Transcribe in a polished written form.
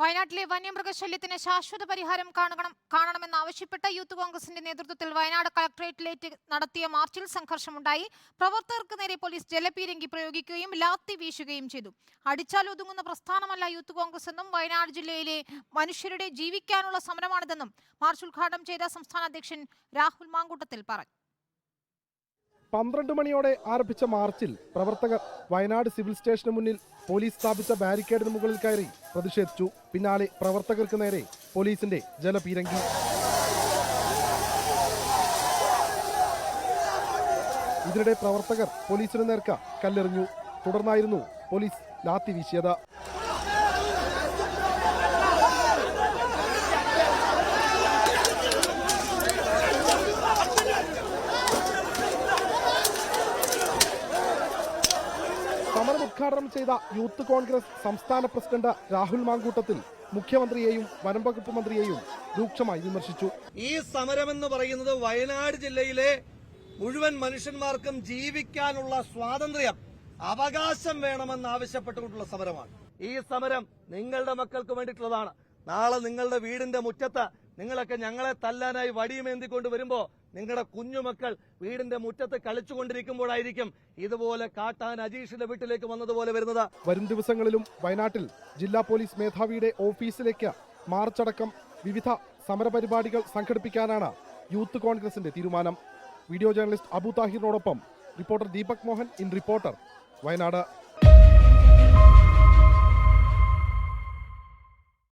വയനാട്ടിലെ വന്യമൃഗശല്യത്തിന് ശാശ്വത പരിഹാരം കാണണമെന്നാവശ്യപ്പെട്ട യൂത്ത് കോൺഗ്രസിന്റെ നേതൃത്വത്തിൽ വയനാട് കളക്ടറേറ്റിലേക്ക് നടത്തിയ മാർച്ചിൽ സംഘർഷമുണ്ടായി. പ്രവർത്തകർക്ക് നേരെ പോലീസ് ജലപീരങ്കി പ്രയോഗിക്കുകയും ലാത്തി വീശുകയും ചെയ്തു. അടിച്ചാൽ ഒതുങ്ങുന്ന പ്രസ്ഥാനമല്ല യൂത്ത് കോൺഗ്രസ് എന്നും വയനാട് ജില്ലയിലെ മനുഷ്യരുടെ ജീവിക്കാനുള്ള സമരമാണിതെന്നും മാർച്ച് ഉദ്ഘാടനം ചെയ്ത സംസ്ഥാന അധ്യക്ഷൻ രാഹുൽ മാങ്കൂട്ടത്തിൽ പറഞ്ഞു. 12 മണിയോടെ ആരംഭിച്ച മാർച്ചിൽ പ്രവർത്തകർ വയനാട് സിവിൽ സ്റ്റേഷന് മുന്നിൽ പോലീസ് സ്ഥാപിച്ച ബാരിക്കേഡിന് മുകളിൽ കയറി പ്രതിഷേധിച്ചു. പിന്നാലെ പ്രവർത്തകർക്ക് നേരെ പോലീസിന്റെ ജലപീരങ്കി. ഇതിനിടെ പ്രവർത്തകർ പോലീസിന് നേർക്ക് കല്ലെറിഞ്ഞു. തുടർന്നായിരുന്നു പോലീസ് ലാത്തി വീശിയത്. സമരം ഉദ്ഘാടനം ചെയ്ത യൂത്ത് കോൺഗ്രസ് സംസ്ഥാന പ്രസിഡന്റ് രാഹുൽ മാങ്കൂട്ടത്തിൽ മുഖ്യമന്ത്രിയെയും വനം വകുപ്പ് മന്ത്രിയെയും രൂക്ഷമായി വിമർശിച്ചു. ഈ സമരമെന്ന് പറയുന്നത് വയനാട് ജില്ലയിലെ മുഴുവൻ മനുഷ്യന്മാർക്കും ജീവിക്കാനുള്ള സ്വാതന്ത്ര്യം, അവകാശം വേണമെന്ന് ആവശ്യപ്പെട്ടുകൊണ്ടുള്ള സമരമാണ്. ഈ സമരം നിങ്ങളുടെ മക്കൾക്ക് വേണ്ടിയിട്ടുള്ളതാണ്. നാളെ നിങ്ങളുടെ വീടിന്റെ മുറ്റത്ത് നിങ്ങളൊക്കെ ഞങ്ങളെ തല്ലാനായി വടിയുമേന്തിക്കൊണ്ട് വരുമ്പോ നിങ്ങളുടെ കുഞ്ഞുമക്കൾ വീടിന്റെ മുറ്റത്ത് കളിച്ചുകൊണ്ടിരിക്കുമ്പോഴായിരിക്കും ഇതുപോലെ കാട്ടാൻ അജീഷിന്റെ വീട്ടിലേക്ക് വന്നതുപോലെ വരുന്നത്. വരും ദിവസങ്ങളിലും വയനാട്ടിൽ ജില്ലാ പോലീസ് മേധാവിയുടെ ഓഫീസിലേക്ക് മാർച്ചടക്കം വിവിധ സമരപരിപാടികൾ സംഘടിപ്പിക്കാനാണ് യൂത്ത് കോൺഗ്രസിന്റെ തീരുമാനം. വീഡിയോ ജേർണലിസ്റ്റ് അബു താഹിറിനോടൊപ്പം reporter Deepak Mohan in reporter, Wayanad.